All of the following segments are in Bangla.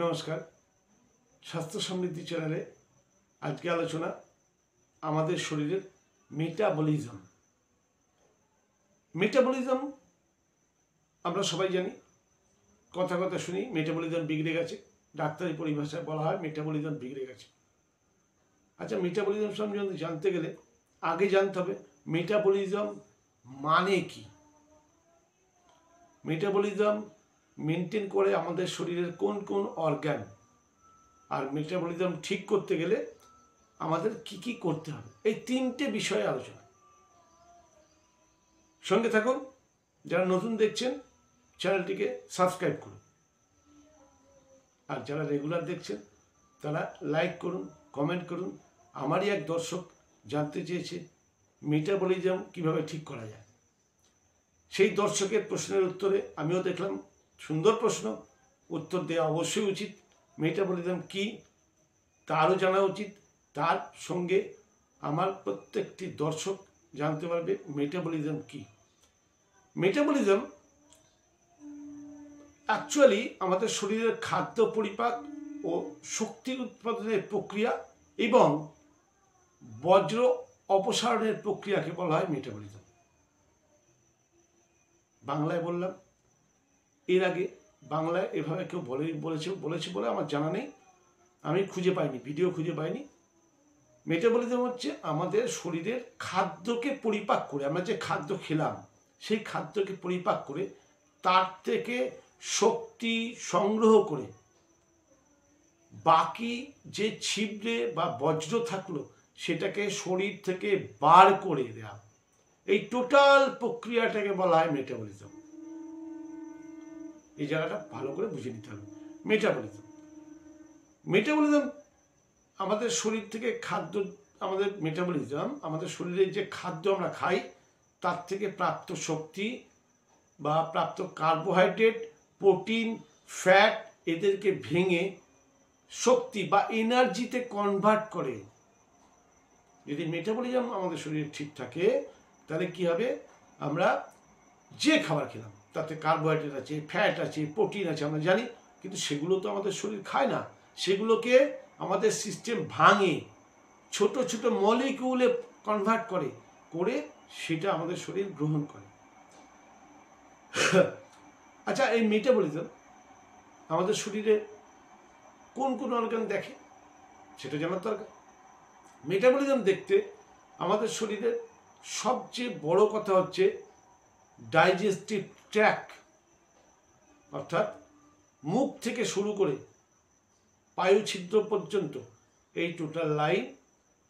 নমস্কার। স্বাস্থ্য সমৃদ্ধি চ্যানেলে আজকে আলোচনা আমাদের শরীরের মেটাবলিজম। মেটাবলিজম আমরা সবাই জানি, কথা কথা শুনি মেটাবলিজম বিগড়ে গেছে। ডাক্তারি পরিভাষায় বলা হয় মেটাবলিজম বিগড়ে গেছে। আচ্ছা, মেটাবলিজম সম্বন্ধে জানতে গেলে আগে জানতে হবে মেটাবলিজম মানে কি। মেটাবলিজম মেনটেন করে আমাদের শরীরের কোন কোন অর্গান, আর মেটাবলিজম ঠিক করতে গেলে আমাদের কি কি করতে হবে, এই তিনটে বিষয়ে আলোচনা। সঙ্গে থাকুন। যারা নতুন দেখছেন চ্যানেলটিকে সাবস্ক্রাইব করুন, আর যারা রেগুলার দেখছেন তারা লাইক করুন, কমেন্ট করুন। আমারই এক দর্শক জানতে চেয়েছে মেটাবলিজম কিভাবে ঠিক করা যায়। সেই দর্শকের প্রশ্নের উত্তরে আমিও দেখলাম সুন্দর প্রশ্ন, উত্তর দেওয়া অবশ্যই উচিত। মেটাবলিজম কি তারও জানা উচিত। তার সঙ্গে আমার প্রত্যেকটি দর্শক জানতে পারবে মেটাবলিজম কি। মেটাবলিজম অ্যাকচুয়ালি আমাদের শরীরের খাদ্য পরিপাক ও শক্তি উৎপাদনের প্রক্রিয়া এবং বজ্র অপসারণের প্রক্রিয়াকে বলা হয় মেটাবলিজম। বাংলায় বললাম, এর আগে বাংলায় এভাবে কেউ বলেছে বলে আমার জানা নেই, আমি খুঁজে পাইনি, ভিডিও খুঁজে পাইনি। মেটাবলিজম হচ্ছে আমাদের শরীরের খাদ্যকে পরিপাক করে, আমরা যে খাদ্য খেলাম সেই খাদ্যকে পরিপাক করে তার থেকে শক্তি সংগ্রহ করে বাকি যে ছিবড়ে বা বজ্র থাকলো সেটাকে শরীর থেকে বার করে দেওয়া। এই টোটাল প্রক্রিয়াটাকে বলা হয় মেটাবলিজম। এই জায়গাটা ভালো করে বুঝে নিতে হবে। মেটাবলিজম আমাদের শরীর থেকে খাদ্য, আমাদের শরীরে যে খাদ্য আমরা খাই তার থেকে প্রাপ্ত শক্তি বা প্রাপ্ত কার্বোহাইড্রেট, প্রোটিন, ফ্যাট এদেরকে ভেঙে শক্তি বা এনার্জিতে কনভার্ট করে। যদি মেটাবলিজম আমাদের শরীরে ঠিক থাকে তাহলে কি হবে, আমরা যে খাবার খেলাম তাতে কার্বোহাইড্রেট আছে, ফ্যাট আছে, প্রোটিন আছে আমরা জানি, কিন্তু সেগুলো তো আমাদের শরীর খায় না। সেগুলোকে আমাদের সিস্টেম ভাঙে, ছোট ছোট মলিকিউলে কনভার্ট করে সেটা আমাদের শরীর গ্রহণ করে। আচ্ছা, এই মেটাবলিজম আমাদের শরীরে কোন কোন অর্গান দেখে সেটা জানার দরকার। মেটাবলিজম দেখতে আমাদের শরীরের সবচেয়ে বড় কথা হচ্ছে ডাইজেস্টিভ ট্র্যাক্ট, অর্থাৎ মুখ থেকে শুরু করে পায়ুছিদ্র পর্যন্ত এই টোটাল লাইন।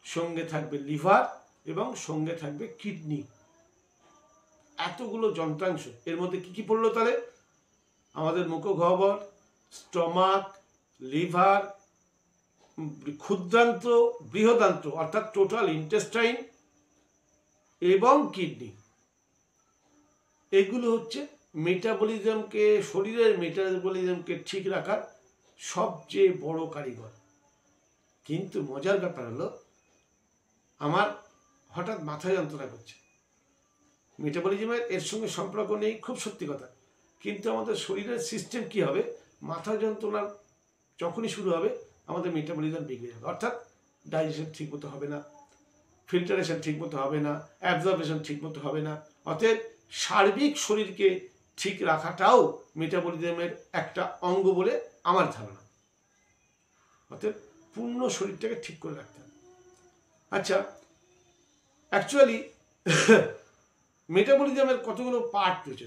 সঙ্গে থাকবে লিভার এবং সঙ্গে থাকবে কিডনি। এতগুলো যন্ত্রাংশ, এর মধ্যে কি কি পড়লো তাহলে? আমাদের মুখগহ্বর, স্টমাক, লিভার, ক্ষুদ্রান্ত্র, বৃহদান্ত্র অর্থাৎ টোটাল ইন্টেস্টাইন এবং কিডনি। এগুলো হচ্ছে মেটাবলিজমকে, শরীরের মেটাবলিজমকে ঠিক রাখার সবচেয়ে বড় কারিগর। কিন্তু মজার ব্যাপার হলো, আমার হঠাৎ মাথা যন্ত্রণা করছে। মেটাবলিজমের এর সঙ্গে সম্পর্ক নেই, খুব সত্যি কথা, কিন্তু আমাদের শরীরের সিস্টেম কি হবে, মাথা যন্ত্রণা যখনই শুরু হবে আমাদের মেটাবলিজম বিগড়ে যাবে। অর্থাৎ ডাইজেশন ঠিক মতো হবে না, ফিল্টারেশন ঠিক মতো হবে না, অ্যাবজর্বেশন ঠিক মতো হবে না। অতএব সার্বিক শরীরকে ঠিক রাখাটাও মেটাবলিজমের একটা অঙ্গ বলে আমার ধারণা। অতএব পূর্ণ শরীরটাকে ঠিক করে রাখতে হবে। আচ্ছা, অ্যাকচুয়ালি মেটাবলিজমের কতগুলো পার্ট রয়েছে।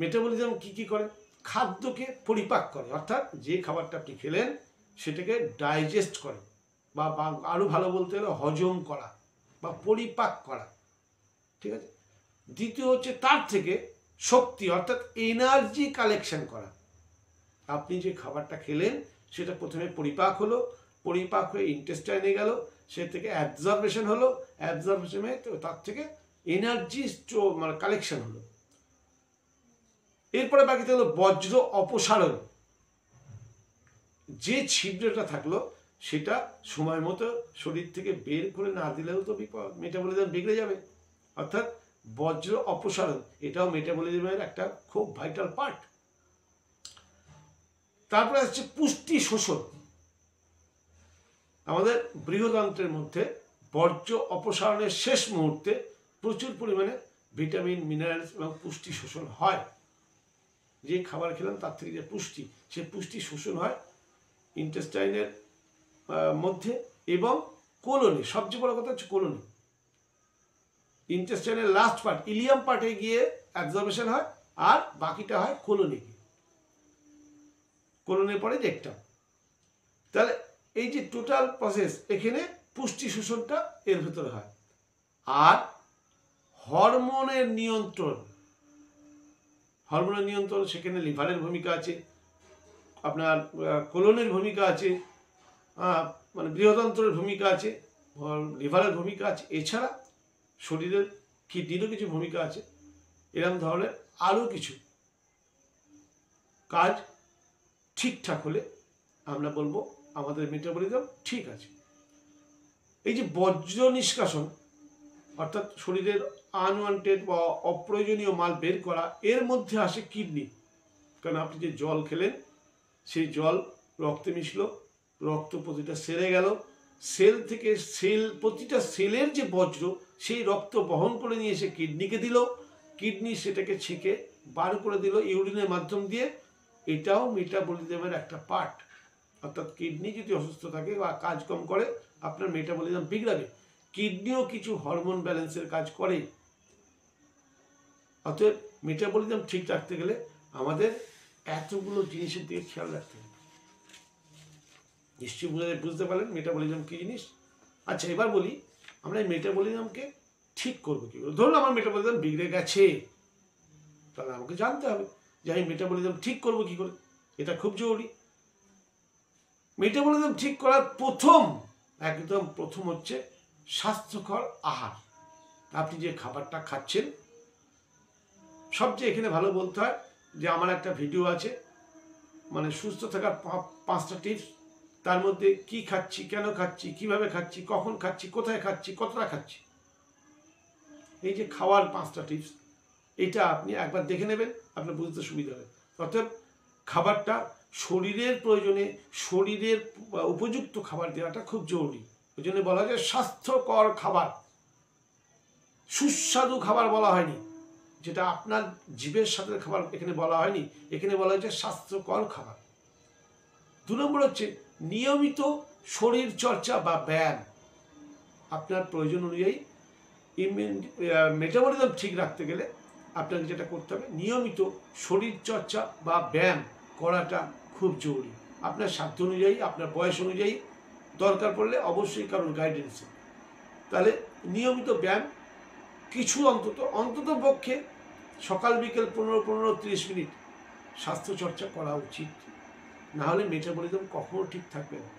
মেটাবলিজম কি কি করে? খাদ্যকে পরিপাক করে, অর্থাৎ যে খাবারটা আপনি খেলেন সেটাকে ডাইজেস্ট করে, বা আরো ভালো বলতে হলে হজম করা বা পরিপাক করা, ঠিক আছে। দ্বিতীয় হচ্ছে তার থেকে শক্তি অর্থাৎ এনার্জি কালেকশন করা। আপনি যে খাবারটা খেলেন সেটা প্রথমে পরিপাক হলো, পরিপাক হয়ে ইন্টেস্টাইনে গেল, সে থেকে অ্যাবজর্বেশন হলো, অ্যাবজর্বেশনে তার থেকে এনার্জি মানে কালেকশন হলো। এরপরে বাকিতে হলো বজ্র অপসারণ। যে ছিদ্রটা থাকলো সেটা সময় মতো শরীর থেকে বের করে না দিলেও তো বিপদ, মেটাবলিজম বিগড়ে যাবে। অর্থাৎ বজ্র অপসারণ এটাও মেটাবলিজমের একটা খুব ভাইটাল পার্ট। তারপরে আসছে পুষ্টি শোষণ। আমাদের বৃহদান্ত্রের মধ্যে বর্জ্য অপসারণের শেষ মুহূর্তে প্রচুর পরিমাণে ভিটামিন, মিনারেলস এবং পুষ্টি শোষণ হয়। যে খাবার খেলাম তার থেকে যে পুষ্টি, সে পুষ্টি শোষণ হয় ইন্টেস্টাইনের মধ্যে এবং কোলনে। সবচেয়ে বড় কথা হচ্ছে কোলনে, ইন্টেস্টাইনের লাস্ট পার্ট ইলিয়াম পার্টে গিয়ে অ্যাবজর্বেশন হয়, আর বাকিটা হয় কোলনে গিয়ে, কোলনের পরে রেকটাম। তাহলে এই যে টোটাল প্রসেস, এখানে পুষ্টি শোষণটা এর ভেতরে হয়। আর হরমোনের নিয়ন্ত্রণ, সেখানে লিভারের ভূমিকা আছে, আপনার কোলনের ভূমিকা আছে, মানে বৃহদান্ত্রের ভূমিকা আছে, লিভারের ভূমিকা আছে, এছাড়া শরীরের কিডনিরও কিছু ভূমিকা আছে। এরকম ধরনের আরও কিছু কাজ ঠিকঠাক হলে আমরা বলবো আমাদের মেটাবলিজম ঠিক আছে। এই যে বর্জ্য নিষ্কাশন, অর্থাৎ শরীরের আনওয়ান্টেড বা অপ্রয়োজনীয় মাল বের করা, এর মধ্যে আসে কিডনি। কারণ আপনি যে জল খেলেন, সেই জল রক্তে মিশলো, রক্ত প্রতিটা সেলে গেল, সেল থেকে প্রতিটা সেলের যে বজ্র, সেই রক্ত বহন করে নিয়ে এসে কিডনিকে দিল, কিডনি সেটাকে ছেঁকে বার করে দিল ইউরিনের মাধ্যম দিয়ে। এটাও মেটাবলিজমের একটা পার্ট। অর্থাৎ কিডনি যদি অসুস্থ থাকে বা কাজ কম করে, আপনার মেটাবলিজম বিগড়াবে। কিডনিও কিছু হরমোন ব্যালেন্সের কাজ করে। অতএব মেটাবলিজম ঠিক রাখতে গেলে আমাদের এতগুলো জিনিসের দিকে খেয়াল রাখতে হবে। নিশ্চয়ই বুঝতে পারলেন মেটাবলিজম কি জিনিস। আচ্ছা, এবার বলি আমরা এই মেটাবলিজমকে ঠিক করবো কি করে। ধরুন আমার মেটাবলিজম বিগড়ে গেছে, তাহলে আমাকে জানতে হবে যে আমি মেটাবলিজম ঠিক করবো কি করে। এটা খুব জরুরি। মেটাবলিজম ঠিক করার একদম প্রথম হচ্ছে স্বাস্থ্যকর আহার। আপনি যে খাবারটা খাচ্ছেন, সবচেয়ে এখানে ভালো বলতে হয় যে আমার একটা ভিডিও আছে, মানে সুস্থ থাকার 5টা টিপস। তার মধ্যে কি খাচ্ছি, কেন খাচ্ছি, কিভাবে খাচ্ছি, কখন খাচ্ছি, কোথায় খাচ্ছি, কতটা খাচ্ছি, এই যে খাওয়ার 5টা টিপস, এটা আপনি একবার দেখে নেবেন, আপনার বুঝতে সুবিধা হবে। অর্থাৎ খাবারটা শরীরের প্রয়োজনে, শরীরের উপযুক্ত খাবার দেওয়াটা খুব জরুরি। ওই জন্য বলা হয় যে স্বাস্থ্যকর খাবার। সুস্বাদু খাবার বলা হয়নি, যেটা আপনার জীবের সাথে খাবার এখানে বলা হয়নি, এখানে বলা হয়েছে স্বাস্থ্যকর খাবার। 2 নম্বর হচ্ছে নিয়মিত শরীর চর্চা বা ব্যায়াম। আপনার প্রয়োজন অনুযায়ী মেটাবলিজম ঠিক রাখতে গেলে আপনাকে যেটা করতে হবে, নিয়মিত শরীর চর্চা বা ব্যায়াম করাটা খুব জরুরি। আপনার সাধ্য অনুযায়ী, আপনার বয়স অনুযায়ী, দরকার পড়লে অবশ্যই কারোর গাইডেন্সে। তাহলে নিয়মিত ব্যায়াম কিছু অন্তত পক্ষে সকাল বিকেল 15-30 মিনিট স্বাস্থ্য চর্চা করা উচিত। না হলে মেটাবলিজম কখনো ঠিক থাকবে না।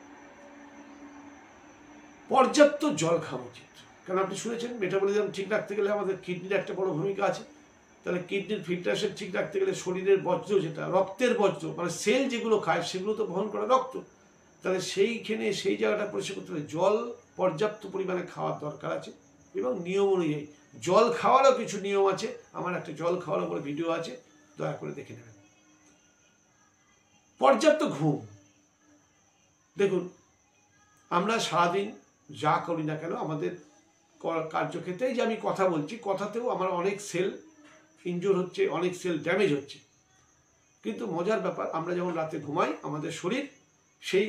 পর্যাপ্ত জল খাওয়া উচিত, কারণ আপনি শুনেছেন মেটাবলিজম ঠিক রাখতে গেলে আমাদের কিডনির একটা বড় ভূমিকা আছে। তাহলে কিডনির ফিল্টারেশন ঠিক রাখতে গেলে শরীরের বজ্র, যেটা রক্তের বজ্র, মানে সেল যেগুলো খায় সেগুলো তো বহন করে রক্ত। তাহলে সেই জায়গাটা পরিষ্কার করতে হলে জল পর্যাপ্ত পরিমাণে খাওয়ার দরকার আছে। এবং নিয়ম অনুযায়ী জল খাওয়ারও কিছু নিয়ম আছে। আমার একটা জল খাওয়ার উপরে ভিডিও আছে, দয়া করে দেখে নেবেন। পর্যাপ্ত ঘুম। দেখুন, আমরা সারাদিন যা করি না কেন, আমাদের কার্যক্ষেত্রে যে আমি কথা বলছি, কথাতেও আমার অনেক সেল ইনজোর হচ্ছে, অনেক সেল ড্যামেজ হচ্ছে। কিন্তু মজার ব্যাপার, আমরা যখন রাতে ঘুমাই, আমাদের শরীর সেই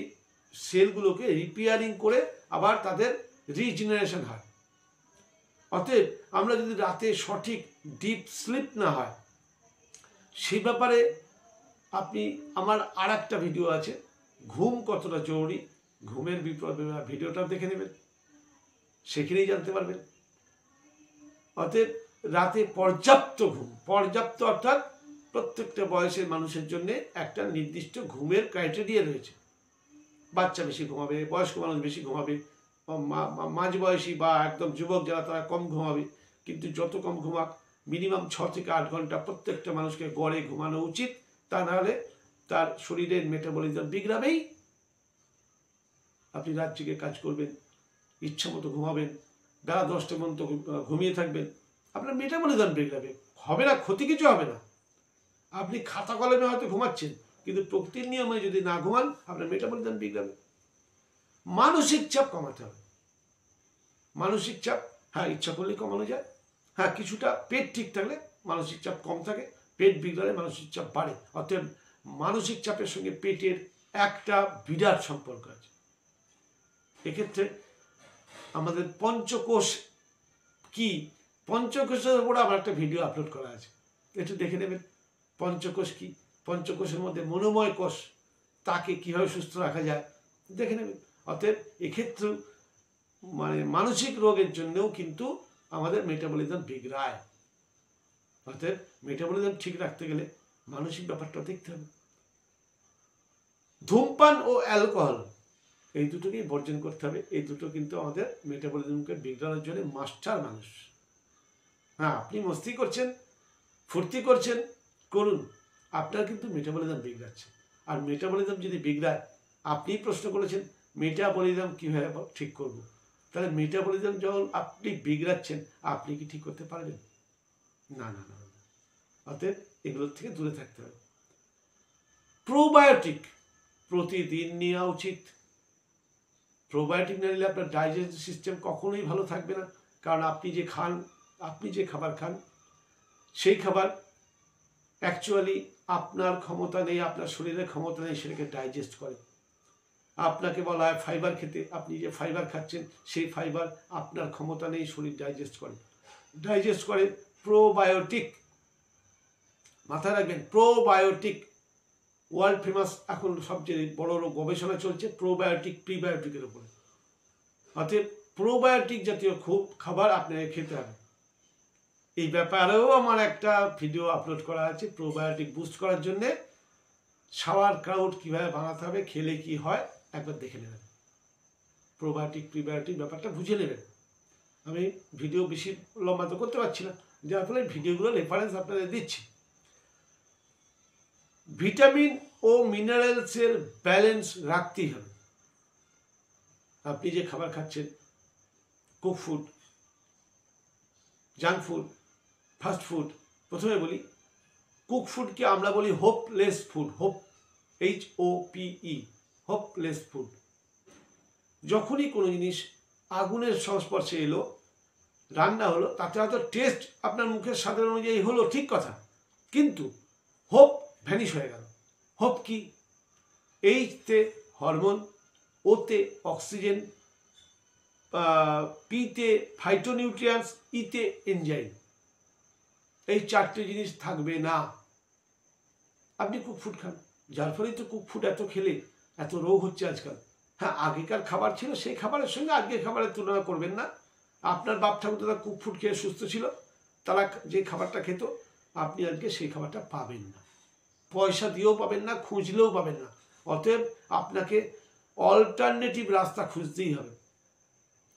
সেলগুলোকে রিপেয়ারিং করে আবার তাদের রিজেনারেশন হয়। অতএব আমরা যদি রাতে সঠিক ডিপ স্লিপ না হয়, সেই ব্যাপারে আপনি আমার আর একটা ভিডিও আছে, ঘুম কতটা জরুরি, ঘুমের ভিডিওটা দেখে নেবেন, সেখানেই জানতে পারবেন। অতএব রাতে পর্যাপ্ত ঘুম, পর্যাপ্ত অর্থাৎ প্রত্যেকটা বয়সের মানুষের জন্য একটা নির্দিষ্ট ঘুমের ক্রাইটেরিয়া রয়েছে। বাচ্চা বেশি ঘুমাবে, বয়স্ক মানুষ বেশি ঘুমাবে, মাঝবয়সী বা একদম যুবক যারা তারা কম ঘুমাবে। কিন্তু যত কম ঘুমাক, মিনিমাম 6 থেকে 8 ঘন্টা প্রত্যেকটা মানুষকে গড়ে ঘুমানো উচিত। তা নাহলে তার শরীরের মেটাবলিজম বিগড়াবেই। আপনি রাত জেগে কাজ করবেন, ইচ্ছা মতো ঘুমাবেন, বেলা 10টা পর্যন্ত ঘুমিয়ে থাকবেন, আপনার মেটাবলিজম বিগড়াবে। হবে না, ক্ষতি কিছু হবে না। আপনি খাতা কলমে হয়তো ঘুমাচ্ছেন, কিন্তু প্রকৃতির নিয়মে যদি না ঘুমান আপনার মেটাবলিজম বিগড়াবে। মানসিক চাপ কমাতে হবে। মানসিক চাপ হ্যাঁ ইচ্ছা করলে কমানো যায়। হ্যাঁ কিছুটা পেট ঠিক থাকলে মানসিক চাপ কম থাকে, পেট বিগড়ালে মানসিক চাপ বাড়ে। অতএব মানসিক চাপের সঙ্গে পেটের একটা বিরাট সম্পর্ক আছে। এক্ষেত্রে আমাদের পঞ্চকোষ কি, পঞ্চকোষের উপর আমার একটা ভিডিও আপলোড করা আছে, একটু দেখে নেবেন। পঞ্চকোষ কি, পঞ্চকোষের মধ্যে মনোময় কোষ, তাকে কিভাবে সুস্থ রাখা যায় দেখে নেবেন। অতএব এক্ষেত্রে মানসিক রোগের জন্যও কিন্তু আমাদের মেটাবলিজম বিগড়ায়। অতএব মেটাবলিজম ঠিক রাখতে গেলে মানসিক ব্যাপারটা দেখতে হবে। ধূমপান ও অ্যালকোহল এই দুটোকেই বর্জন করতে হবে। এই দুটো কিন্তু আমাদের মেটাবলিজমকে বিগড়ানোর জন্য মাস্টার মানুষ। হ্যাঁ আপনি মস্তি করছেন, ফুর্তি করছেন, করুন, আপনার কিন্তু মেটাবলিজম বিগড়াচ্ছে। আর মেটাবলিজম যদি বিগড়ায়, আপনি প্রশ্ন করেছেন মেটাবলিজম কীভাবে ঠিক করব, তাহলে মেটাবলিজম যখন আপনি বিগড়াচ্ছেন আপনি কি ঠিক করতে পারবেন? না না না। অতএব এগুলোর থেকে দূরে থাকতে হবে। প্রোবায়োটিক প্রতিদিন নেওয়া উচিত। প্রোবায়োটিক না নিলে আপনার ডাইজেস্টিভ সিস্টেম কখনোই ভালো থাকবে না। কারণ আপনি যে খাবার খান সেই খাবার অ্যাকচুয়ালি আপনার ক্ষমতা নেই, আপনার শরীরের ক্ষমতা নেই সেটাকে ডাইজেস্ট করে। আপনাকে বলা হয় ফাইবার খেতে, আপনি যে ফাইবার খাচ্ছেন সেই ফাইবার আপনার ক্ষমতা নেই শরীর ডাইজেস্ট করে প্রোবায়োটিক। মাথায় রাখবেন, প্রোবায়োটিক ওয়ার্ল্ড ফেমাস, এখন সবচেয়ে বড় গবেষণা চলছে প্রোবায়োটিক প্রিবায়োটিকের উপরে। অতএব প্রোবায়োটিক জাতীয় খাবার আপনাকে খেতে হবে। এই ব্যাপারেও আমার একটা ভিডিও আপলোড করা আছে, প্রোবায়োটিক বুস্ট করার জন্য সাওয়ার ক্রাউট কীভাবে বানাতে হবে, খেলে কি হয় একবার দেখে নেবেন। প্রোবায়োটিক প্রিবায়োটিক ব্যাপারটা বুঝে নেবেন। আমি ভিডিও বেশি লম্বা তো করতে পারছি না, যার ফলে ভিডিওগুলো রেফারেন্স আপনাদের দিচ্ছি। ভিটামিন ও মিনারেলসের ব্যালেন্স রাখতেই হবে। আপনি যে খাবার খাচ্ছেন, cook food, junk food, fast food, প্রথমে বলি কুক ফুডকে আমরা বলি hopeless food, HOPE, hopeless food. যখনই কোনো জিনিস আগুনের সংস্পর্শে এলো, রান্না হলো, তাতে হয়তো টেস্ট আপনার মুখের স্বাদের অনুযায়ী হলো, ঠিক কথা, কিন্তু হোপ ভ্যানিশ হয়ে গেল। হোপ কি? H-তে হরমোন, O-তে অক্সিজেন, P-তে ফাইটোনিউট্রিয়েন্টস, E-তে এনজাইম। এই চারটে জিনিস থাকবে না। আপনি কুক ফুড খান, যার ফলেই তো কুক ফুড এত খেলে এত রোগ হচ্ছে আজকাল। হ্যাঁ আগেকার খাবার ছিল, সেই খাবারের সঙ্গে আজকের খাবারের তুলনা করবেন না। আপনার বাপ ঠাকুরদাদা কুক ফুড খেয়ে সুস্থ ছিল, তারা যে খাবারটা খেত আপনি আজকে সেই খাবারটা পাবেন না, পয়সা দিয়েও পাবেন না, খুঁজলেও পাবেন না। অতএব আপনাকে অল্টারনেটিভ রাস্তা খুঁজতেই হবে।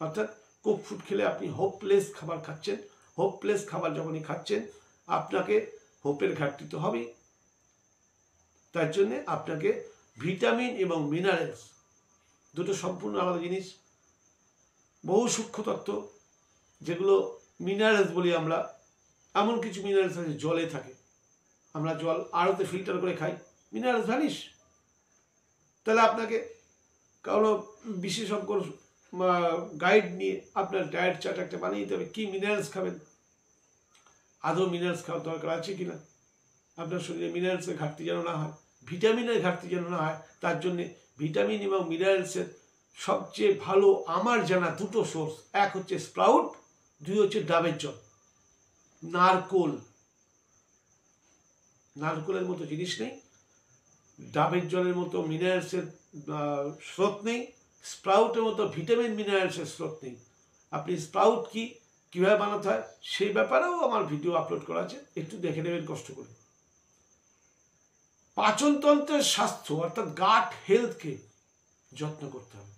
অর্থাৎ কুক ফুড খেলে আপনি হোপলেস খাবার খাচ্ছেন। হোপলেস খাবার যখনই খাচ্ছেন আপনাকে হোপের ঘাটতি তো হবেই। তার জন্যে আপনাকে ভিটামিন এবং মিনারেলস দুটো সম্পূর্ণ আলাদা জিনিস। বহু সূক্ষ্ম তত্ত্ব যেগুলো মিনারেলস বলি আমরা, এমন কিছু মিনারেলস আছে জলে থাকে, আমরা জল আড়তে ফিল্টার করে খাই, মিনারেলস ভ্যানিশ। তাহলে আপনাকে কারো বিশেষজ্ঞ গাইড নিয়ে আপনার ডায়েট চার্ট একটা বানিয়ে দিতে হবে, কী মিনারেলস খাবেন, আদৌ মিনারেলস খাওয়ার দরকার আছে কিনা, আপনার শরীরে মিনারেলসের ঘাটতি যেন না হয়, ভিটামিনের ঘাটতি যেন না হয়। তার জন্যে ভিটামিন এবং মিনারেলসের সবচেয়ে ভালো আমার জানা দুটো সোর্স, এক হচ্ছে স্প্রাউট, দুই হচ্ছে ডাবের জল। নারকোলের মতো জিনিস নেই, ডাবের জলের মতো মিনারেলসের স্রোত নেই, স্প্রাউটের মতো ভিটামিন মিনারেলসের স্রোত নেই। আপনি স্প্রাউট কি, কীভাবে বানাতে হয় সেই ব্যাপারেও আমার ভিডিও আপলোড করা আছে, একটু দেখে নেবেন কষ্ট করে। পাচনতন্ত্রের স্বাস্থ্য অর্থাৎ গাট হেলথকে যত্ন করতে হবে।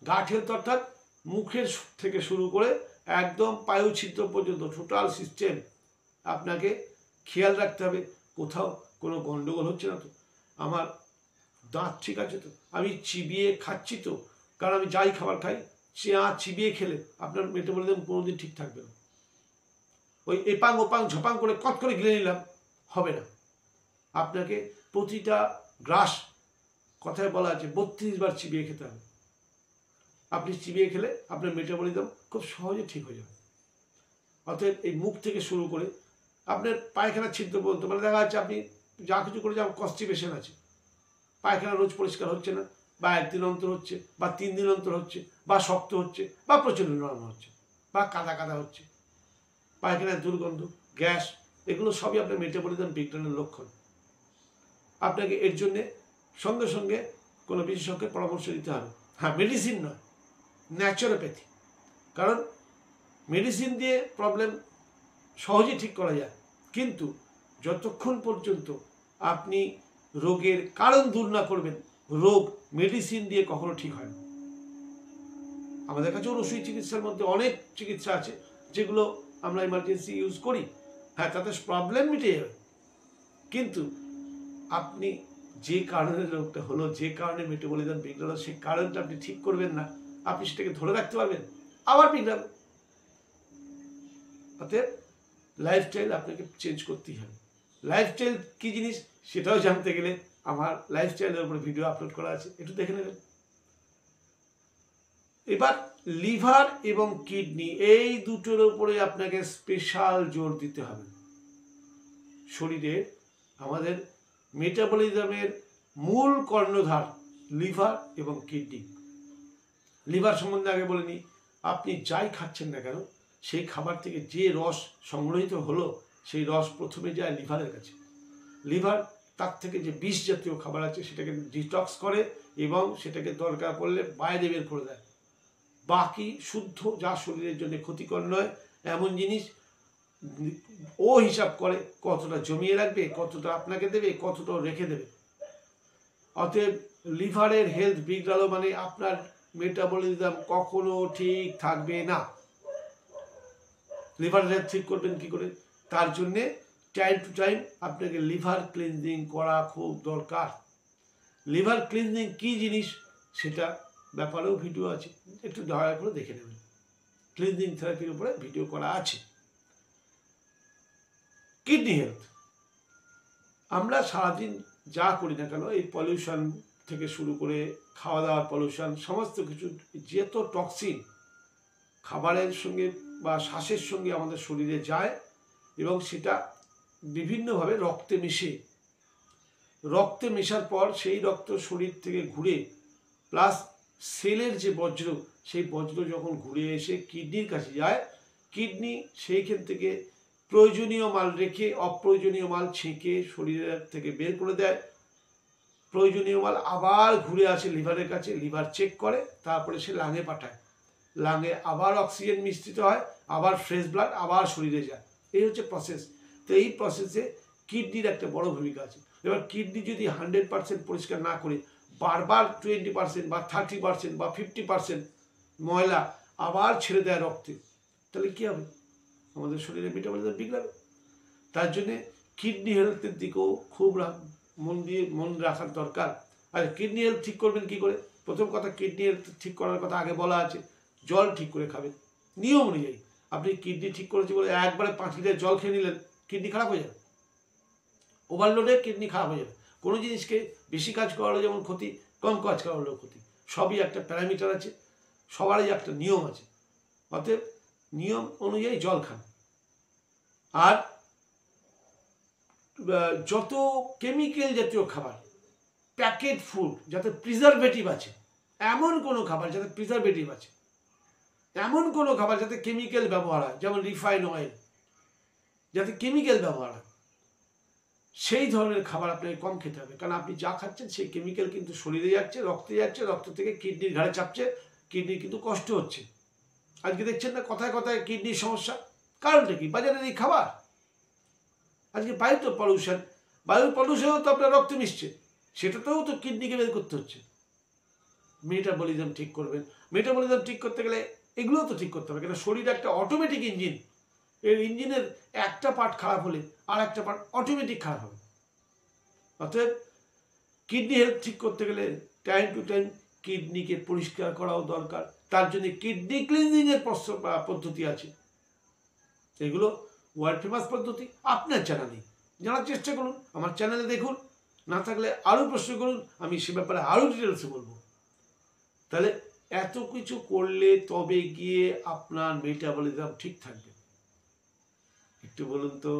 গাট হেলথ অর্থাৎ মুখের থেকে শুরু করে একদম পায়ুছিদ্র পর্যন্ত টোটাল সিস্টেম আপনাকে খেয়াল রাখতে হবে। কোথাও কোনো গন্ডগোল হচ্ছে না তো, আমার দাঁত ঠিক আছে তো, আমি চিবিয়ে খাচ্ছি তো, কারণ আমি যাই খাবার খাই চিবিয়ে খেলে আপনার মেটাবলিজম কোনোদিন ঠিক থাকবে না। ওই এপাং ওপাং ঝপাং করে কট করে গিলে নিলাম হবে না। আপনাকে প্রতিটা গ্রাস কথায় বলা আছে 32 বার চিবিয়ে খেতে হবে। আপনি চিবিয়ে খেলে আপনার মেটাবলিজম খুব সহজে ঠিক হয়ে যাবে। অতএব এই মুখ থেকে শুরু করে আপনার পায়খানা ছিদ্র পর্যন্ত, মানে দেখা যাচ্ছে আপনি যা কিছু করে যেমন কনস্টিপেশন আছে, পায়খানা রোজ পরিষ্কার হচ্ছে না, বা 1 দিন অন্তর হচ্ছে, বা 3 দিন অন্তর হচ্ছে, বা শক্ত হচ্ছে, বা প্রচণ্ড নরম হচ্ছে, বা কাদা কাদা হচ্ছে, পায়খানার দুর্গন্ধ, গ্যাস, এগুলো সবই আপনার মেটাবলিজম বিঘ্নের লক্ষণ। আপনাকে এর জন্যে সঙ্গে সঙ্গে কোনো বিশেষজ্ঞের পরামর্শ দিতে হবে। হ্যাঁ, মেডিসিন নয়, ন্যাচুরোপ্যাথি। কারণ মেডিসিন দিয়ে প্রবলেম সহজেই ঠিক করা যায়, কিন্তু যতক্ষণ পর্যন্ত আপনি রোগের কারণ দূর না করবেন, রোগ মেডিসিন দিয়ে কখনো ঠিক হয় না। আমাদের কাছে রসুই চিকিৎসার মধ্যে অনেক চিকিৎসা আছে যেগুলো আমরা ইমার্জেন্সি ইউজ করি, হ্যাঁ তাতে প্রবলেম মিটে যাবে, কিন্তু আপনি যে কারণে রোগটা হলো, যে কারণে মেটাবলিজম বিগড়ালো, সেই কারণটা আপনি ঠিক করবেন না, আপনি সেটাকে ধরে রাখতে পারবেন, আবার বিগড়াবে। অতএব লাইফস্টাইল আপনাকে চেঞ্জ করতেই হবে। লাইফস্টাইল কী জিনিস সেটাও জানতে গেলে আমার লাইফস্টাইলের উপরে ভিডিও আপলোড করা আছে, একটু দেখে নেবেন। এবার লিভার এবং কিডনি এই দুটোর উপরে আপনাকে স্পেশাল জোর দিতে হবে। শরীরে আমাদের মেটাবলিজমের মূল কর্ণধার লিভার এবং কিডনি। লিভার সম্বন্ধে আগে বলে নিই, আপনি যাই খাচ্ছেন না কেন, সেই খাবার থেকে যে রস সংগ্রহিত হলো, সেই রস প্রথমে যায় লিভারের কাছে। লিভার তার থেকে যে বিষ জাতীয় খাবার আছে সেটাকে ডিটক্স করে এবং সেটাকে দরকার পড়লে বাইরে বের করে দেয়। বাকি শুদ্ধ, যা শরীরের জন্য ক্ষতিকর নয় এমন জিনিস ও হিসাব করে, কতটা জমিয়ে রাখবে, কতটা আপনাকে দেবে, কতটা রেখে দেবে। অতএব লিভারের হেলথ বিগড়ালো মানে আপনার মেটাবলিজম কখনো ঠিক থাকবে না। লিভার হেলথ ঠিক করবেন কি করে? তার জন্যে টাইম টু টাইম আপনাকে লিভার ক্লিনজিং করা খুব দরকার। লিভার ক্লিনজিং কি জিনিস সেটা ব্যাপারেও ভিডিও আছে, একটু দয়া করে দেখে নেবেন। ক্লিনজিং থেরাপির উপরে ভিডিও করা আছে। কিডনি হেলথ, আমরা সারাদিন যা করি না কেন, এই পলিউশন থেকে শুরু করে খাওয়া দাওয়ার পলিউশন, সমস্ত কিছু যত টক্সিন খাবারের সঙ্গে বা শ্বাসের সঙ্গে আমাদের শরীরে যায় এবং সেটা বিভিন্নভাবে রক্তে মেশার পর সেই রক্ত শরীর থেকে ঘুরে প্লাস সেলের যে বজ্র, সেই বজ্র যখন ঘুরে এসে কিডনির কাছে যায়, কিডনি সেইখান থেকে প্রয়োজনীয় মাল রেখে অপ্রয়োজনীয় মাল ছেঁকে শরীরের থেকে বের করে দেয়। প্রয়োজনীয় মাল আবার ঘুরে আসে লিভারের কাছে, লিভার চেক করে, তারপরে সে লাঙে পাঠায়, লাঙে আবার অক্সিজেন মিশ্রিত হয়, আবার ফ্রেশ ব্লাড আবার শরীরে যায়। এই হচ্ছে প্রসেস। তো এই প্রসেসে কিডনির একটা বড় ভূমিকা আছে। এবার কিডনি যদি 100% পরিষ্কার না করে বারবার 20% বা 30% বা 50% ময়লা আবার ছেড়ে দেয় রক্তে, তাহলে কী হবে? আমাদের শরীরে মেটাবলিজম বিগড়াবে। তার জন্যে কিডনি হেলথের দিকেও খুব মন রাখার দরকার। আর কিডনি হেলথ ঠিক করবেন কি করে? প্রথম কথা, কিডনি হেলথ ঠিক করার কথা আগে বলা আছে, জল ঠিক করে খাবেন নিয়ম অনুযায়ী। আপনি কিডনি ঠিক করেছে বলে একবারে 5 লিটার জল খেয়ে নিলেন, কিডনি খারাপ হয়ে যাবে। ওভারলোডে কিডনি খারাপ হয়ে যাবে। কোনো জিনিসকে বেশি কাজ করালো যেমন ক্ষতি, কম কাজ করালেও ক্ষতি। সবই একটা প্যারামিটার আছে, সবারই একটা নিয়ম আছে। অতএব নিয়ম অনুযায়ী জল খান। আর যত কেমিক্যাল জাতীয় খাবার, প্যাকেট ফুড যাতে প্রিজারভেটিভ আছে, এমন কোনো খাবার যাতে প্রিজারভেটিভ আছে, এমন কোনো খাবার যাতে কেমিক্যাল ব্যবহার হয়, যেমন রিফাইন অয়েল, যাতে কেমিক্যাল ব্যবহার হয়, সেই ধরনের খাবার আপনাকে কম খেতে হবে। কারণ আপনি যা খাচ্ছেন সেই কেমিক্যাল কিন্তু শরীরে যাচ্ছে, রক্তে যাচ্ছে, রক্ত থেকে কিডনির ঘাড়ে চাপছে, কিডনির কিন্তু কষ্ট হচ্ছে। আজকে দেখছেন না কথায় কথায় কিডনির সমস্যা, কারণটা কি? বাজারের এই খাবার। আজকে বায়ু তো পলিউশন, বায়ুর পলিউশনও তো আপনার রক্তে মিশছে, সেটাতেও তো কিডনিকে বের করতে হচ্ছে। মেটাবলিজম ঠিক করবেন। মেটাবলিজম ঠিক করতে গেলে এগুলোও তো ঠিক করতে হবে, কেন শরীর একটা অটোমেটিক ইঞ্জিন। এর ইঞ্জিনের একটা পার্ট খারাপ হলে আর একটা পার্ট অটোমেটিক খারাপ হবে। অতএব কিডনি হেলথ ঠিক করতে গেলে টাইম টু টাইম কিডনিকে পরিষ্কার করাও দরকার। তার জন্য কিডনি ক্লিনজিংয়ের পদ্ধতি আছে, এগুলো ওয়ার্ল্ড ফেমাস পদ্ধতি। আপনার চ্যানেলে জানার চেষ্টা করুন, আমার চ্যানেলে দেখুন, না থাকলে আরও প্রশ্ন করুন, আমি সে ব্যাপারে আরও ডিটেলসে বলবো। তাহলে এত কিছু করলে তবে গিয়ে আপনার মেটাবলিজম ঠিক থাকবে। একটু বলুন তো,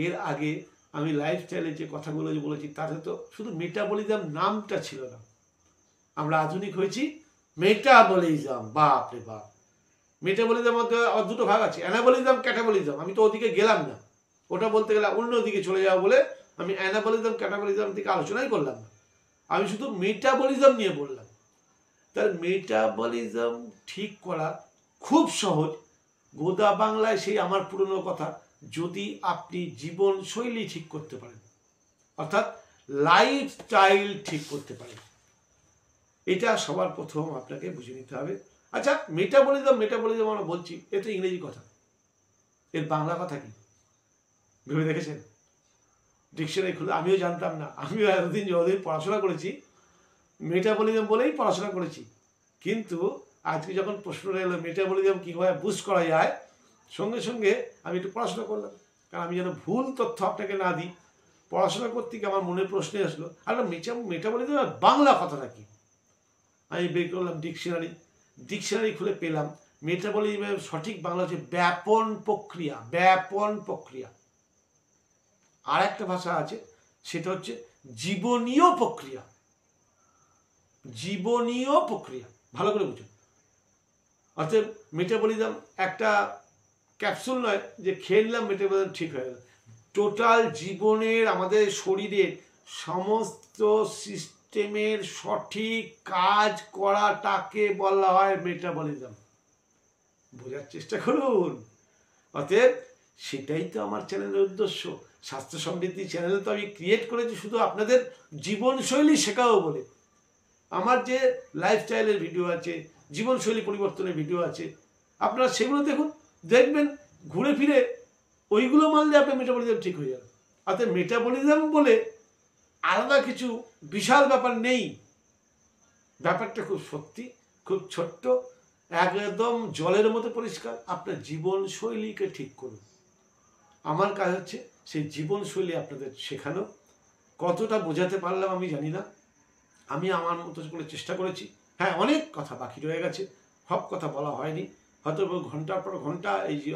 এর আগে আমি লাইফস্টাইলে যে কথাগুলো বলেছি তাতে তো শুধু মেটাবলিজম নামটা ছিল না, আমরা আধুনিক হয়েছি মেটাবলিজম। বাপ রে বাপ, মেটাবলিজম মধ্যে দুটো ভাগ আছে, অ্যানাবলিজম, ক্যাটাবলিজম। আমি তো ওদিকে গেলাম না, ওটা বলতে গেলে অন্য দিকে চলে যাওয়া বলে আমি অ্যানাবলিজম ক্যাটাবলিজম থেকে আলোচনাই করলাম না, আমি শুধু মেটাবলিজম নিয়ে বললাম। তার মেটাবলিজম ঠিক করা খুব সহজ। গোদা বাংলায় সেই আমার পুরনো কথা, যদি আপনি জীবনশৈলী ঠিক করতে পারেন, অর্থাৎ লাইফস্টাইল ঠিক করতে পারেন, এটা সবার প্রথম আপনাকে বুঝে নিতে হবে। আচ্ছা, মেটাবলিজম আমরা বলছি, এটা ইংরেজি কথা, এর বাংলা কথা কি ভেবে দেখেছেন? ডিকশনারি খুলে, আমিও জানতাম না, আমিও এতদিন যতদিন পড়াশোনা করেছি মেটাবলিজম বলেই পড়াশোনা করেছি, কিন্তু আজকে যখন প্রশ্নটা এলো মেটাবলিজম কীভাবে বুস্ট করা যায়, সঙ্গে সঙ্গে আমি একটু পড়াশোনা করলাম, কারণ আমি যেন ভুল তথ্য আপনাকে না দিই। পড়াশোনা করতে গিয়ে আমার মনে প্রশ্নে আসলো, আর মেটাবলিজম বাংলা কথাটা কি? আমি বের করলাম ডিকশনারি খুলে পেলাম মেটাবলিজমের সঠিক বাংলা হচ্ছে ব্যাপন প্রক্রিয়া। ব্যাপন প্রক্রিয়া। আর একটা ভাষা আছে, সেটা হচ্ছে জীবনীয় প্রক্রিয়া। জীবনীয় প্রক্রিয়া, ভালো করে বুঝুন। অর্থাৎ মেটাবলিজম একটা ক্যাপসুল নয় যে খেয়ে নিলাম মেটাবলিজম ঠিক হয়ে গেল। টোটাল জীবনের, আমাদের শরীরের সমস্ত সিস্টেমের সঠিক কাজ করাটাকে বলা হয় মেটাবলিজম। বোঝার চেষ্টা করুন। অতএব সেটাই তো আমার চ্যানেলের উদ্দেশ্য। স্বাস্থ্য সমৃদ্ধি চ্যানেল তো আমি ক্রিয়েট করেছি শুধু আপনাদের জীবনশৈলী শেখাবো বলে। আমার যে লাইফস্টাইলের ভিডিও আছে, জীবনশৈলী পরিবর্তনের ভিডিও আছে, আপনারা সেগুলো দেখুন, দেখবেন ঘুরে ফিরে ওইগুলো মানলে আপনার মেটাবলিজম ঠিক হয়ে যাবে। অর্থাৎ মেটাবলিজম বলে আলাদা কিছু বিশাল ব্যাপার নেই, ব্যাপারটা খুব সত্যি, খুব ছোট্ট, একদম জলের মতো পরিষ্কার। আপনার জীবনশৈলীকে ঠিক করুন। আমার কাজ হচ্ছে সেই জীবনশৈলী আপনাদের শেখানো। কতটা বোঝাতে পারলাম আমি জানি না, আমি আমার মতো করে চেষ্টা করেছি। হ্যাঁ, অনেক কথা বাকি রয়ে গেছে, সব কথা বলা হয়নি, হয়তো ঘন্টার পর ঘন্টা এই যে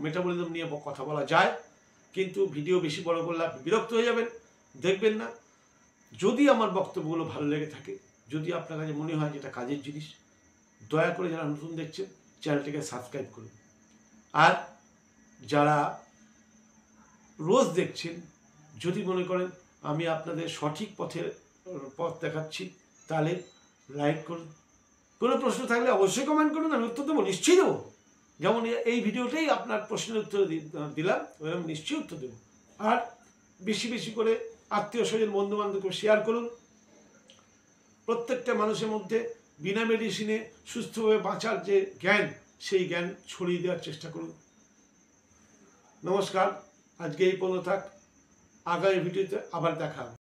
মেটাবলিজম নিয়ে কথা বলা যায়, কিন্তু ভিডিও বেশি বড় করলে আপনি বিরক্ত হয়ে যাবেন, দেখবেন না। যদি আমার বক্তব্যগুলো ভালো লেগে থাকে, যদি আপনার কাছে মনে হয় যেটা কাজের জিনিস, দয়া করে যারা নতুন দেখছেন চ্যানেলটিকে সাবস্ক্রাইব করুন। আর যারা রোজ দেখছেন, যদি মনে করেন আমি আপনাদের সঠিক পথ দেখাচ্ছি, তাহলে লাইক করুন। কোনো প্রশ্ন থাকলে অবশ্যই কমেন্ট করুন, আমি উত্তর দেবো, নিশ্চয়ই দেবো। যেমন এই ভিডিওটাই আপনার প্রশ্নের উত্তর দিলাম, আমি নিশ্চয়ই উত্তর দেবো। আর বেশি বেশি করে আত্মীয় স্বজন বন্ধু বান্ধবকে শেয়ার করুন। প্রত্যেকটা মানুষের মধ্যে বিনা মেডিসিনে সুস্থভাবে বাঁচার যে জ্ঞান, সেই জ্ঞান ছড়িয়ে দেওয়ার চেষ্টা করুন। নমস্কার, আজকে এই পর্যন্ত থাক, আগামী ভিডিওতে আবার দেখা হবে।